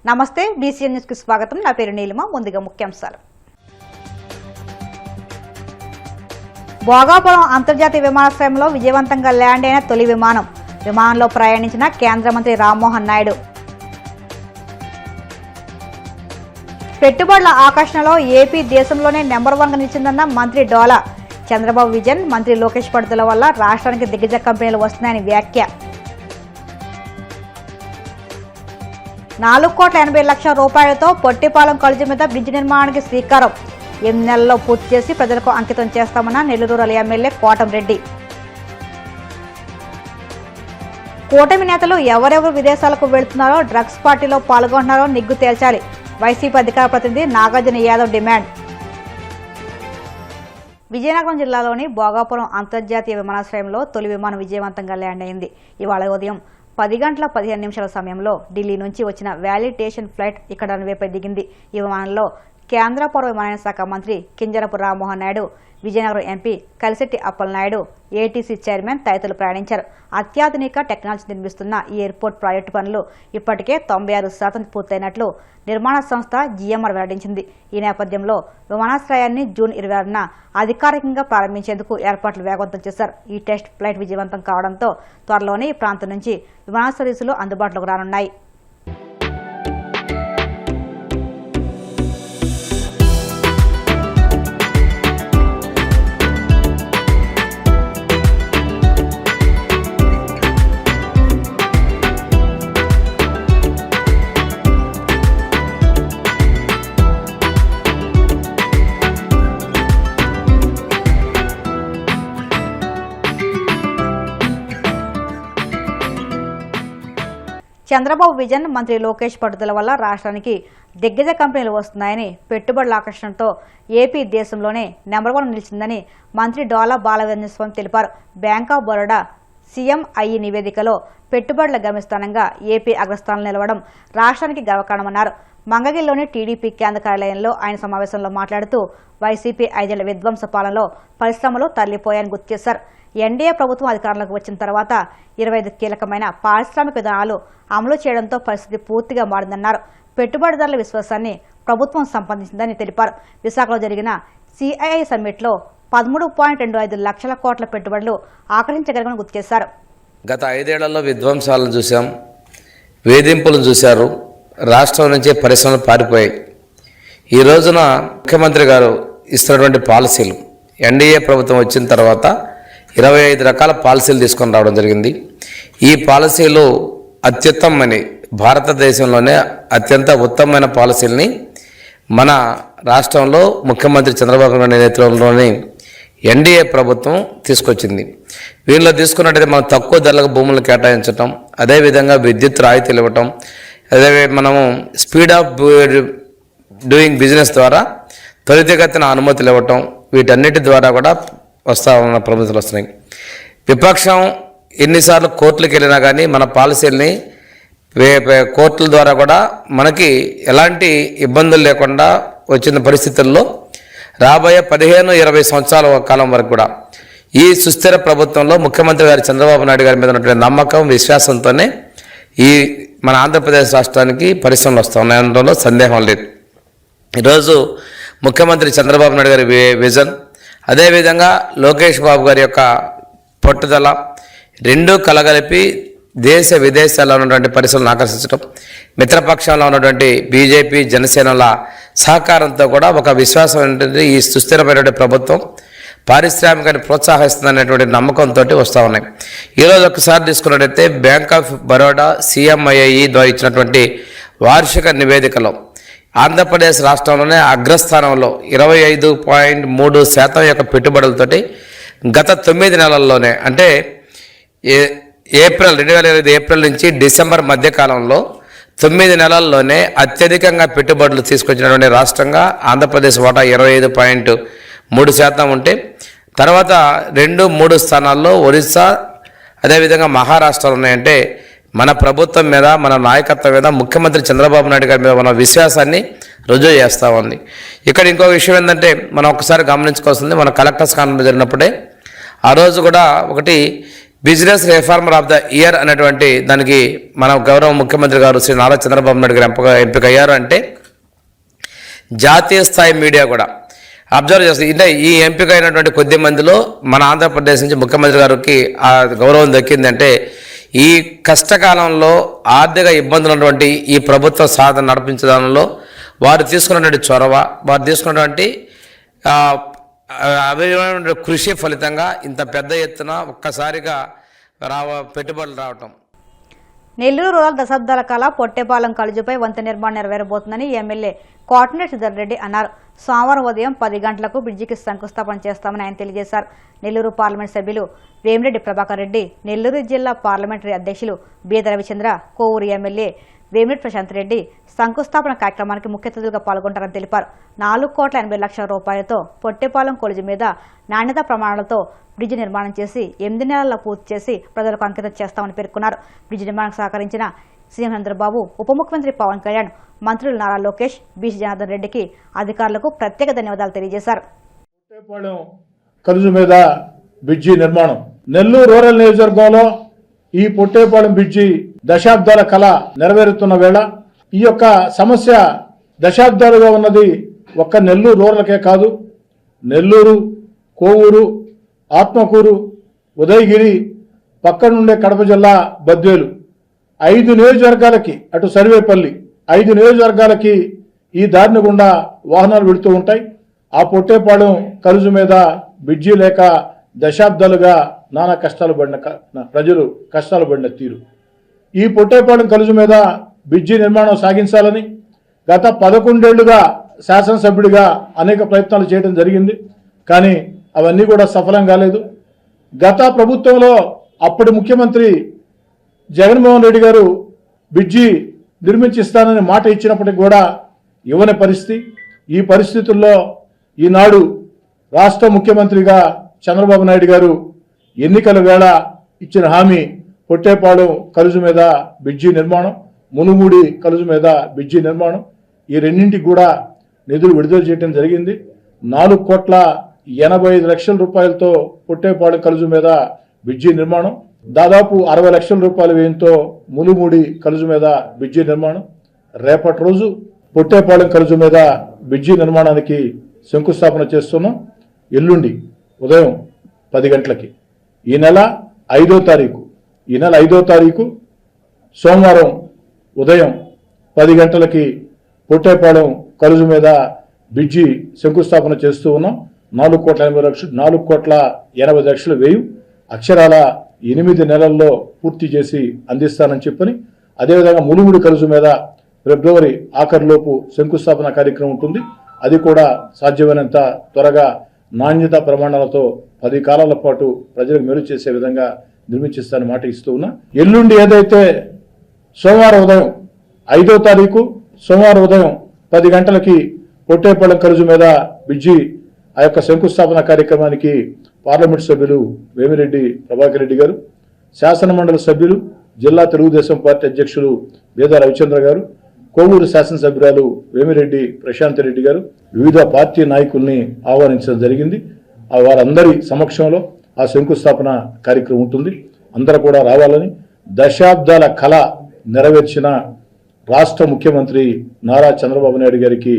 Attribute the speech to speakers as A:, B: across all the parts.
A: నమస్తే BCN news కి స్వాగతం. నా పేరు నీలిమ. ముందుగా ముఖ్యాంశాలు. భోగాపురం అంతర్జాతీయ విమానాశ్రయంలో విజయవంతంగా ల్యాండ్ అయిన తొలి విమానం. విమానంలో ప్రయాణించిన కేంద్ర మంత్రి రామ్మోహన్ నాయుడు. పెట్టుబడుల ఆకర్షణలో ఏపీ దేశంలోనే నెంబర్ 1గా నిలిచిందన్న మంత్రి డోలా. చంద్రబాబు విజన్, మంత్రి లోకేష్ పడుదల వల్ల రాష్ట్రానికి దిగ్గజ కంపెనీలు వస్తున్నాయని వ్యాఖ్య. 4,80,00,000 రూపాయలతో పొట్టిపాలెం కలుజు మీద బ్రిడ్జి నిర్మాణానికి శ్రీకారం. 8 నెలల్లో పూర్తి చేసి ప్రజలకు అంకితం చేస్తామన్న నెల్లూరు రూరల్ ఎమ్మెల్యే కోటంరెడ్డి. కూటమి నేతలు ఎవరెవరు విదేశాలకు వెళుతున్నారో, డ్రగ్స్ పార్టీలో పాల్గొంటున్నారో నిగ్గు తేల్చాలి. వైసీపీ అధికార ప్రతినిధి నాగార్జున యాదవ్ డిమాండ్. విజయనగరం జిల్లాలోని భోగాపురం అంతర్జాతీయ విమానాశ్రయంలో తొలి విమానం విజయవంతంగా ల్యాండ్ అయింది. ఇవాళ ఉదయం 10 గంటల 15 నిమిషాల సమయంలో ఢిల్లీ నుంచి వచ్చిన వ్యాలిడేషన్ ఫ్లైట్ ఇక్కడ రన్వేపై దిగింది. ఈ విమానంలో కేంద్ర పౌర విమానయాన శాఖ మంత్రి Kinjarapu Rammohan Naidu, Vizianagaram MP Kalisetti Appalanaidu, ATC chairman తదితరులు ప్రయాణించారు. అత్యాధునిక టెక్నాలజీ నిర్మిస్తున్న ఈ ఎయిర్పోర్ట్ ప్రాజెక్టు పనులు ఇప్పటికే 96% పూర్తయినట్లు నిర్మాణ సంస్థ జీఎంఆర్ వెల్లడించింది. ఈ నేపథ్యంలో విమానాశ్రయాన్ని జూన్ 26న అధికారికంగా ప్రారంభించేందుకు ఏర్పాట్లు వేగవంతం చేశారు. ఈ టెస్ట్ ఫ్లైట్ విజయవంతం కావడంతో త్వరలోనే ఈ ప్రాంతం నుంచి విమాన సర్వీసులు అందుబాటులోకి రానున్నాయి. చంద్రబాబు విజన్, మంత్రి లోకేష్ పట్టుదల వల్ల రాష్ట్రానికి దిగ్గజ కంపెనీలు వస్తున్నాయని, పెట్టుబడుల ఆకర్షణతో ఏపీ దేశంలోనే నెంబర్ 1 నిలిచిందని మంత్రి డోలా బాలవీరంద్రస్వామి తెలిపారు. బ్యాంక్ ఆఫ్ బరోడా సీఎంఐ నివేదికలో పెట్టుబడుల గమ్యస్థానంగా ఏపీ అగ్రస్థానంలో నిలవడం రాష్ట్రానికి గర్వకారణమన్నారు. మంగగిరిలోని టీడీపీ కేంద్ర కార్యాలయంలో ఆయన సమావేశంలో మాట్లాడుతూ వైసీపీ 5 ఏళ్ల విధ్వంస పాలనలో పరిశ్రమలు తరలిపోయాయని గుర్తు చేశారు. ఎన్డీఏ ప్రభుత్వం అధికారంలోకి వచ్చిన తర్వాత 25 కీలకమైన పారిశ్రామిక విధానాలు అమలు చేయడంతో పరిస్థితి పూర్తిగా మారిందన్నారు. పెట్టుబడిదారుల విశ్వాసాన్ని ప్రభుత్వం సంపాదించిందని తెలిపారు. విశాఖలో జరిగిన సిఐఐ సమ్మిట్లో 13.25 లక్షల కోట్ల పెట్టుబడులు ఆకర్షించగలమని గుర్తు చేశారు.
B: గత 5 ఏళ్లలో విధ్వంసాలను చూశాం, వేధింపులను చూశారు, రాష్ట్రం నుంచే పరిశ్రమలు పారిపోయాయి. ఈ రోజున ముఖ్యమంత్రి గారు ఇస్తున్నటువంటి పాలసీలు, ఎన్డీఏ ప్రభుత్వం వచ్చిన తర్వాత 25 రకాల పాలసీలు తీసుకొని రావడం జరిగింది. ఈ పాలసీలు అత్యుత్తమని, భారతదేశంలోనే అత్యంత ఉత్తమమైన పాలసీలని మన రాష్ట్రంలో ముఖ్యమంత్రి చంద్రబాబు నాయుడు నేతృత్వంలోని ఎన్డీఏ ప్రభుత్వం తీసుకొచ్చింది. వీళ్ళలో తీసుకున్నట్టయితే మనం తక్కువ ధరలకు భూములు కేటాయించటం, అదేవిధంగా విద్యుత్ రాయితీలు ఇవ్వటం, అదే మనము స్పీడ్ ఆఫ్ డూయింగ్ బిజినెస్ ద్వారా త్వరితగతిన అనుమతులు ఇవ్వటం, వీటన్నిటి ద్వారా కూడా ఉన్న ప్రభుత్వాలు వస్తున్నాయి. విపక్షం ఎన్నిసార్లు కోర్టులకు వెళ్ళినా కానీ మన పాలసీలని కోర్టుల ద్వారా కూడా మనకి ఎలాంటి ఇబ్బందులు లేకుండా వచ్చిన పరిస్థితుల్లో రాబోయే 15-20 సంవత్సరాల కాలం వరకు కూడా ఈ సుస్థిర ప్రభుత్వంలో ముఖ్యమంత్రి గారి చంద్రబాబు నాయుడు గారి మీద ఉన్నటువంటి నమ్మకం, విశ్వాసంతోనే ఈ మన ఆంధ్రప్రదేశ్ రాష్ట్రానికి పరిశ్రమలు వస్తూ ఉన్నాయనడంలో సందేహం లేదు. ఈరోజు ముఖ్యమంత్రి చంద్రబాబు నాయుడు గారి విజన్, అదేవిధంగా లోకేష్ బాబు గారి యొక్క పట్టుదల రెండూ కలగలిపి దేశ విదేశాల్లో ఉన్నటువంటి పరిశ్రమలను ఆకర్షించడం, మిత్రపక్షంలో ఉన్నటువంటి బీజేపీ, జనసేనల సహకారంతో కూడా ఒక విశ్వాసం ఉంటుంది. ఈ సుస్థిరమైనటువంటి ప్రభుత్వం పారిశ్రామికాన్ని ప్రోత్సహిస్తుందనేటువంటి నమ్మకంతో వస్తూ ఉన్నాయి. ఈరోజు ఒకసారి తీసుకున్నట్టయితే బ్యాంక్ ఆఫ్ బరోడా సీఎంఐఐ ద్వారా ఇచ్చినటువంటి వార్షిక నివేదికలో ఆంధ్రప్రదేశ్ రాష్ట్రంలోనే అగ్రస్థానంలో 25.3% యొక్క పెట్టుబడులతోటి గత 9 నెలల్లోనే, అంటే ఏప్రిల్ 2025 ఏప్రిల్ నుంచి డిసెంబర్ మధ్యకాలంలో 9 నెలల్లోనే అత్యధికంగా పెట్టుబడులు తీసుకొచ్చినటువంటి రాష్ట్రంగా ఆంధ్రప్రదేశ్ వాటా 25.3% ఉంటే, తర్వాత 2-3 స్థానాల్లో ఒరిస్సా, అదేవిధంగా మహారాష్ట్రలు ఉన్నాయంటే మన ప్రభుత్వం మీద, మన నాయకత్వం మీద, ముఖ్యమంత్రి చంద్రబాబు నాయుడు గారి మీద మన విశ్వాసాన్ని రుజువు చేస్తూ ఉంది. ఇక్కడ ఇంకో విషయం ఏంటంటే మనం ఒకసారి గమనించుకోవాల్సింది, మన కలెక్టర్స్ కాన్ఫరెన్స్ జరిగినప్పుడే ఆ రోజు కూడా ఒకటి business reformer of the year అనేటువంటి దానికి మన గౌరవ ముఖ్యమంత్రి గారు శ్రీ నారా చంద్రబాబు నాయుడు గారు ఎంపికయ్యారు. అంటే జాతీయ స్థాయి మీడియా కూడా అబ్జర్వ్ చేస్తుంది. అంటే ఈ ఎంపిక అయినటువంటి కొద్ది మందిలో మన ఆంధ్రప్రదేశ్ నుంచి ముఖ్యమంత్రి గారికి ఆ గౌరవం దక్కిందంటే ఈ కష్టకాలంలో ఆర్థిక ఇబ్బందులు ఉన్నటువంటి ఈ ప్రభుత్వ సాధన నడిపించడంలో వారు తీసుకున్నటువంటి చొరవ, వారు తీసుకున్నటువంటి అభివృద్ధి కృషి ఫలితంగా ఇంత పెద్ద ఎత్తున ఒక్కసారిగా పెట్టుబడులు రావటం.
A: నెల్లూరు రూరల్ దశాబ్దాల కళ పొట్టేపాలెం కలుజుపై వంతెన నిర్మాణం నెరవేరబోతుందని ఎమ్మెల్యే కోటనేని శ్రీధర్ రెడ్డి అన్నారు. సోమవారం ఉదయం 10 గంటలకు బ్రిడ్జికి శంకుస్థాపన చేస్తామని ఆయన తెలియజేశారు. నెల్లూరు పార్లమెంట్ సభ్యులు వేమిరెడ్డి ప్రభాకర్ రెడ్డి, నెల్లూరు జిల్లా పార్లమెంటరీ అధ్యక్షులు బీద రవిచంద్ర, కోవూరు ఎమ్మెల్యే వేమిరెడ్డి ప్రశాంత్ రెడ్డి శంకుస్థాపన కార్యక్రమానికి ముఖ్య అతిథులుగా పాల్గొంటారని తెలిపారు. 4,80,00,000 రూపాయలతో పొట్టేపాలెం కొలుజు మీద నాణ్యతా ప్రమాణాలతో బ్రిడ్జి నిర్మాణం చేసి 8 నెలల్లో పూర్తి చేసి ప్రజలకు అంకితం చేస్తామని పేర్కొన్నారు. బ్రిడ్జి నిర్మాణానికి సహకరించిన సీఎం చంద్రబాబు, ఉప ముఖ్యమంత్రి పవన్ కళ్యాణ్, మంత్రులు నారా లోకేష్, బీసీ జనార్దన్ రెడ్డికి అధికారులకు ప్రత్యేక ధన్యవాదాలు తెలియజేశారు.
C: పొట్టేపాలెం కలుజు మీద బ్రిడ్జి నిర్మాణం నెల్లూరు రూరల్ నియోజకవర్గంలో ఈ పొట్టేపాలెం బ్రిడ్జి దశాబ్దాల కళ నెరవేరుతున్న వేళ ఈ యొక్క సమస్య దశాబ్దాలుగా ఉన్నది ఒక్క నెల్లూరు రూరల్కే కాదు, నెల్లూరు, కోవూరు, ఆత్మకూరు, ఉదయగిరి, పక్కనుండే కడప జిల్లా బద్వేలు 5 నియోజకవర్గాలకి, అటు సర్వేపల్లి 5 నియోజకవర్గాలకి ఈ దారిని గుండా వాహనాలు వెళుతూ ఉంటాయి. ఆ పొట్టేపాలెం కలుజు మీద బ్రిడ్జి లేక దశాబ్దాలుగా నానా కష్టాలు పడిన ప్రజలు కష్టాలు పడిన తీరు. ఈ పొట్టేపాలెం కలుజు మీద బ్రిడ్జి నిర్మాణం సాగించాలని గత 11 ఏళ్లుగా శాసనసభ్యుడిగా అనేక ప్రయత్నాలు చేయడం జరిగింది. కానీ అవన్నీ కూడా సఫలం కాలేదు. గత ప్రభుత్వంలో అప్పటి ముఖ్యమంత్రి జగన్మోహన్ రెడ్డి గారు బ్రిడ్జి నిర్మించిస్తానని మాట ఇచ్చినప్పటికీ కూడా ఇవ్వని పరిస్థితి. ఈ పరిస్థితుల్లో ఈనాడు రాష్ట్ర ముఖ్యమంత్రిగా చంద్రబాబు నాయుడు గారు ఎన్నికల వేళ ఇచ్చిన హామీ పొట్టేపాలెం కలుజు మీద బ్రిడ్జి నిర్మాణం, మునుమూడి కలుజు మీద బ్రిడ్జి నిర్మాణం, ఈ రెండింటికి కూడా నిధులు విడుదల చేయడం జరిగింది. 4,85,00,000 రూపాయలతో పొట్టేపాలెం కలుజు మీద బ్రిడ్జి నిర్మాణం, దాదాపు 60 లక్షల రూపాయల వ్యయంతో మునుమూడి కలుజు మీద బ్రిడ్జి నిర్మాణం. రేపటి రోజు పొట్టేపాలెం కలుజు మీద బ్రిడ్జి నిర్మాణానికి శంకుస్థాపన చేస్తున్నాం. ఎల్లుండి ఉదయం 10 గంటలకి, ఈ నెల 5వ తారీఖు సోమవారం ఉదయం 10 గంటలకి పొట్టేపాలెం కలుజు మీద బ్రిడ్జి శంకుస్థాపన చేస్తూ ఉన్నాం. 4,80,00,000 వ్యయం అక్షరాల 8 నెలల్లో పూర్తి చేసి అందిస్తానని చెప్పని, అదేవిధంగా మునుముడి కలుజు మీద ఫిబ్రవరి ఆఖరిలోపు శంకుస్థాపన కార్యక్రమం ఉంటుంది. అది కూడా సాధ్యమైనంత త్వరగా నాణ్యతా ప్రమాణాలతో 10 కాలాల పాటు ప్రజలకు మేలు చేసే విధంగా నిర్మించిస్తానని మాట ఇస్తూ ఉన్నా. ఎల్లుండి ఏదైతే సోమవారం ఉదయం 5వ తారీఖు సోమవారం ఉదయం 10 గంటలకి పొట్టేపాలెం కలుజు మీద బ్రిడ్జి ఆ యొక్క శంకుస్థాపన కార్యక్రమానికి పార్లమెంట్ సభ్యులు వేమిరెడ్డి ప్రభాకర్ రెడ్డి గారు, శాసనమండలి సభ్యులు, జిల్లా తెలుగుదేశం పార్టీ అధ్యక్షులు బీద రవిచంద్ర గారు, కోవూరు శాసనసభ్యురాలు వేమిరెడ్డి ప్రశాంత్ రెడ్డి గారు, వివిధ పార్టీ నాయకుల్ని ఆహ్వానించడం జరిగింది. వారందరి సమక్షంలో ఆ శంకుస్థాపన కార్యక్రమం ఉంటుంది. అందరూ కూడా రావాలని, దశాబ్దాల కళ నెరవేర్చిన రాష్ట్ర ముఖ్యమంత్రి నారా చంద్రబాబు నాయుడు గారికి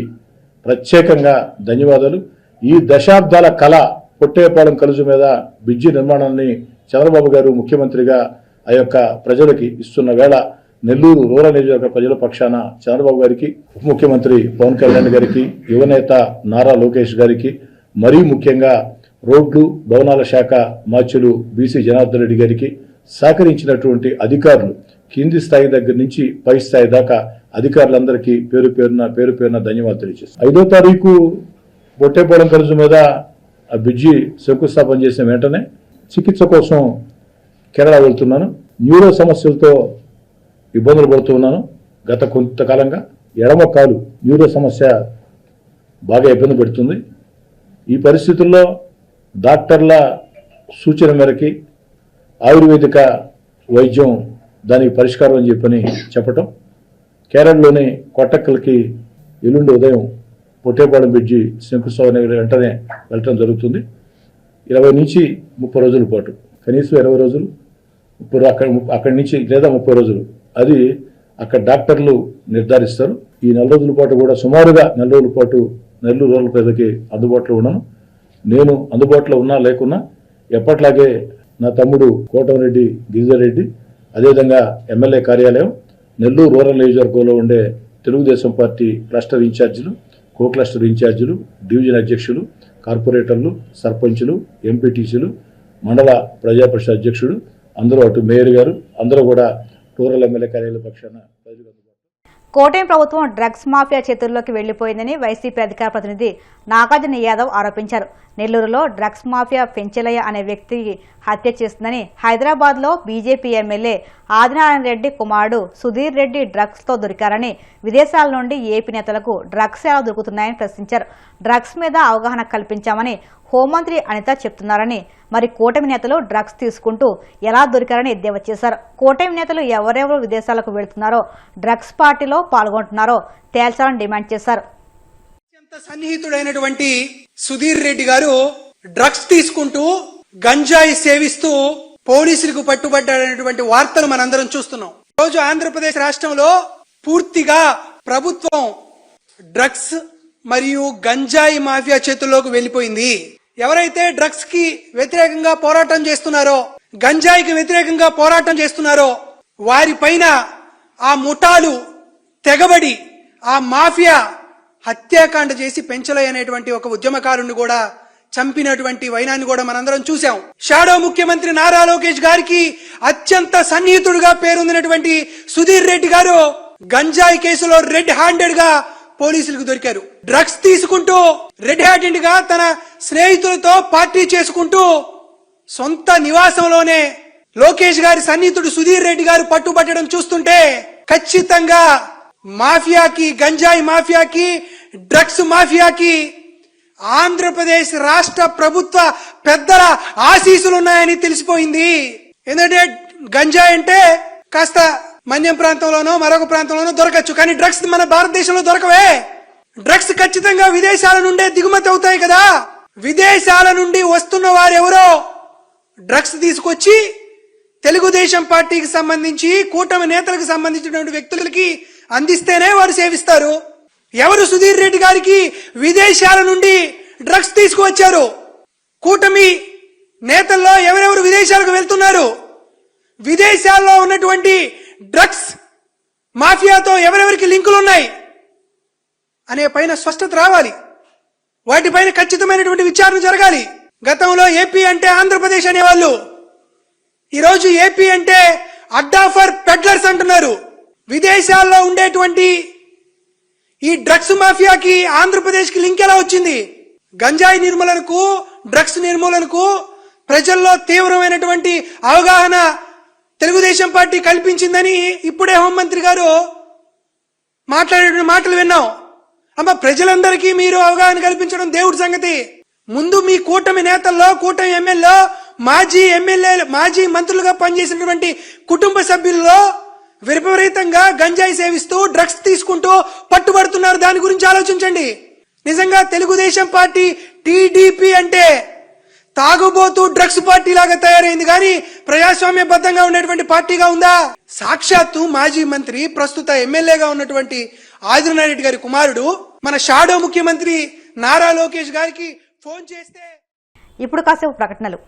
C: ప్రత్యేకంగా ధన్యవాదాలు. ఈ దశాబ్దాల కళ పొట్టేపాలెం కలుజు మీద బ్రిడ్జి నిర్మాణాన్ని చంద్రబాబు గారు ముఖ్యమంత్రిగా ఆ యొక్క ప్రజలకి ఇస్తున్న వేళ నెల్లూరు రూరల్ నియోజకవర్గ ప్రజల పక్షాన చంద్రబాబు గారికి, ఉప ముఖ్యమంత్రి పవన్ కళ్యాణ్ గారికి, యువనేత నారా లోకేష్ గారికి, మరీ ముఖ్యంగా రోడ్లు భవనాల శాఖ మాచ్యులు బీసీ జనార్దన్ రెడ్డి గారికి, సహకరించినటువంటి అధికారులు కింది స్థాయి దగ్గర నుంచి పై స్థాయి దాకా అధికారులందరికీ పేరు పేరున ధన్యవాదాలు తెలియజేస్తాను. 5వ తారీఖు పొట్టేపాలెం కలుజు మీద ఆ బ్రిడ్జి శంకుస్థాపన చేసిన వెంటనే చికిత్స కోసం కేరళ వెళ్తున్నాను. న్యూరో సమస్యలతో ఇబ్బందులు పడుతూ ఉన్నాను. గత కొంతకాలంగా ఎడమ కాలు న్యూరో సమస్య బాగా ఇబ్బంది పెడుతుంది. ఈ పరిస్థితుల్లో డాక్టర్ల సూచన మేరకి ఆయుర్వేదిక వైద్యం దానికి పరిష్కారం అని చెప్పటం, కేరళలోని కొట్టక్కలకి ఎల్లుండి ఉదయం పొట్టేపాలెం బ్రిడ్జి శంకుస్థాపన వెంటనే వెళ్ళటం జరుగుతుంది. 20 నుంచి 30 రోజుల పాటు, కనీసం 20 రోజులు ఇప్పుడు అక్కడి నుంచి లేదా 30 రోజులు అది అక్కడ డాక్టర్లు నిర్ధారిస్తారు. ఈ 4 రోజుల పాటు కూడా సుమారుగా 4 రోజుల పాటు నెల్లూరు రూరల్ ప్రజలకి అందుబాటులో ఉన్నాను. నేను అందుబాటులో ఉన్నా లేకున్నా ఎప్పట్లాగే నా తమ్ముడు కోటమిరెడ్డి గిరిధర్ రెడ్డి, అదేవిధంగా ఎమ్మెల్యే కార్యాలయం, నెల్లూరు రూరల్ నియోజకవర్గంలో ఉండే తెలుగుదేశం పార్టీ క్లస్టర్ ఇన్ఛార్జీలు, కో క్లస్టర్ ఇన్ఛార్జీలు, డివిజన్ అధ్యక్షులు, కార్పొరేటర్లు, సర్పంచులు, ఎంపీటీసీలు, మండల ప్రజాపరిషత్ అధ్యక్షుడు, అందరూ అటు మేయర్ గారు అందరూ కూడా రూరల్ ఎమ్మెల్యే కార్యాలయ పక్షాన ప్రజలు.
A: కోటమి ప్రభుత్వం డ్రగ్స్ మాఫియా చేతుల్లోకి వెళ్లిపోయిందని వైసీపీ అధికార ప్రతినిధి నాగార్జున యాదవ్ ఆరోపించారు. నెల్లూరులో డ్రగ్స్ మాఫియా పెంచలయ్య అనే వ్యక్తికి హత్య చేస్తుందని హైదరాబాద్లో బీజేపీ ఎమ్మెల్యే ఆదినారాయణ రెడ్డి కుమారుడు సుధీర్ రెడ్డి డ్రగ్స్తో దొరికారని, విదేశాల నుండి ఏపీ నేతలకు డ్రగ్స్ ఎలా దొరుకుతున్నాయని ప్రశ్నించారు. డ్రగ్స్ మీద అవగాహన కల్పించామని హోంమంత్రి అనిత చెప్తున్నారని, మరి కూటమి నేతలు డ్రగ్స్ తీసుకుంటూ ఎలా దొరికారని ఎద్దేవా చేశారు. కూటమి నేతలు ఎవరెవరు విదేశాలకు వెళుతున్నారో, డ్రగ్స్ పార్టీలో పాల్గొంటున్నారో తేల్చాలని డిమాండ్ చేశారు.
D: అత్యంత సన్నిహితుడైనటువంటి సుధీర్ రెడ్డి గారు డ్రగ్స్ తీసుకుంటూ గంజాయి సేవిస్తూ పోలీసులకు పట్టుబడ్డాడనేటువంటి వార్తలు మనందరం చూస్తున్నాం. రోజు ఆంధ్రప్రదేశ్ రాష్ట్రంలో పూర్తిగా ప్రభుత్వం డ్రగ్స్ మరియు గంజాయి మాఫియా చేతుల్లోకి వెళ్లిపోయింది. ఎవరైతే డ్రగ్స్ కి వ్యతిరేకంగా పోరాటం చేస్తున్నారో, గంజాయికి వ్యతిరేకంగా పోరాటం చేస్తున్నారో వారిపైన ఆ ముఠాలు తెగబడి ఆ మాఫియా హత్యాకాండ చేసి పెంచలయ్య అనేటువంటి ఒక ఉద్యమకారుణ్ణి కూడా చంపినటువంటి వైనాన్ని కూడా మనందరం చూసాం. షాడో ముఖ్యమంత్రి నారా లోకేష్ గారికి అత్యంత సన్నిహితుడుగా పేరొందినటువంటి సుధీర్ రెడ్డి గారు గంజాయి కేసులో రెడ్ హ్యాండెడ్ గా పోలీసులకు దొరికారు. డ్రగ్స్ తీసుకుంటూ రెడ్ హ్యాండెడ్ గా తన స్నేహితులతో పార్టీ చేసుకుంటూ సొంత నివాసంలోనే లోకేష్ గారి సన్నిహితుడు సుధీర్ రెడ్డి గారు పట్టుబట్టడం చూస్తుంటే ఖచ్చితంగా మాఫియాకి, గంజాయి మాఫియాకి, డ్రగ్స్ మాఫియాకి ఆంధ్రప్రదేశ్ రాష్ట్ర ప్రభుత్వ పెద్దల ఆశీస్సులున్నాయని తెలిసిపోయింది. ఎందుకంటే గంజాయి అంటే కాస్త మన్యం ప్రాంతంలోనో మరొక ప్రాంతంలోనో దొరకచ్చు, కానీ డ్రగ్స్ మన భారతదేశంలో దొరకవే. డ్రగ్స్ ఖచ్చితంగా విదేశాల నుండే దిగుమతి అవుతాయి కదా. విదేశాల నుండి వస్తున్న వారెవరో డ్రగ్స్ తీసుకొచ్చి తెలుగుదేశం పార్టీకి సంబంధించి కూటమి నేతలకు సంబంధించినటువంటి వ్యక్తులకి అందిస్తేనే వారు సేవిస్తారు. ఎవరు సుధీర్ రెడ్డి గారికి విదేశాల నుండి డ్రగ్స్ తీసుకువచ్చారు? కూటమి నేతల్లో ఎవరెవరు విదేశాలకు వెళ్తున్నారు? విదేశాల్లో ఉన్నటువంటి డ్రగ్స్ మాఫియాతో ఎవరెవరికి లింకులు ఉన్నాయి అనే పైన స్పష్టత రావాలి. వాటిపైన ఖచ్చితమైనటువంటి విచారణ జరగాలి. గతంలో ఏపీ అంటే ఆంధ్రప్రదేశ్ అనేవాళ్ళు, ఈరోజు ఏపీ అంటే అడ్డా ఫర్ పెడ్లర్స్ అంటున్నారు. విదేశాల్లో ఉండేటువంటి ఈ డ్రగ్స్ మాఫియాకి ఆంధ్రప్రదేశ్ కి లింక్ ఎలా వచ్చింది? గంజాయి నిర్మూలనకు, డ్రగ్స్ నిర్మూలనకు ప్రజల్లో తీవ్రమైనటువంటి అవగాహన తెలుగుదేశం పార్టీ కల్పించిందని ఇప్పుడే హోంమంత్రి గారు మాట్లాడే మాటలు విన్నాం. అమ్మ, ప్రజలందరికీ మీరు అవగాహన కల్పించడం దేవుడి సంగతి. ముందు మీ కూటమి నేతల్లో, కూటమి ఎమ్మెల్యేలో, మాజీ ఎమ్మెల్యేలు, మాజీ మంత్రులుగా పనిచేసినటువంటి కుటుంబ సభ్యుల్లో విపరీతంగా గంజాయి సేవిస్తూ డ్రగ్స్ తీసుకుంటూ పట్టుబడుతున్నారు. దాని గురించి ఆలోచించండి. నిజంగా తెలుగుదేశం పార్టీ టీడీపీ అంటే తాగుబోతూ డ్రగ్స్ పార్టీ లాగా తయారైంది, కానీ ప్రజాస్వామ్యబద్ధంగా ఉండేటువంటి పార్టీగా ఉందా? సాక్షాత్తు మాజీ మంత్రి, ప్రస్తుత ఎమ్మెల్యేగా ఉన్నటువంటి ఆదినారాయణ రెడ్డి గారి కుమారుడు మన షాడో ముఖ్యమంత్రి నారా లోకేష్ గారికి ఫోన్ చేస్తే
A: ఇప్పుడు కాసేపు ప్రకటనలు.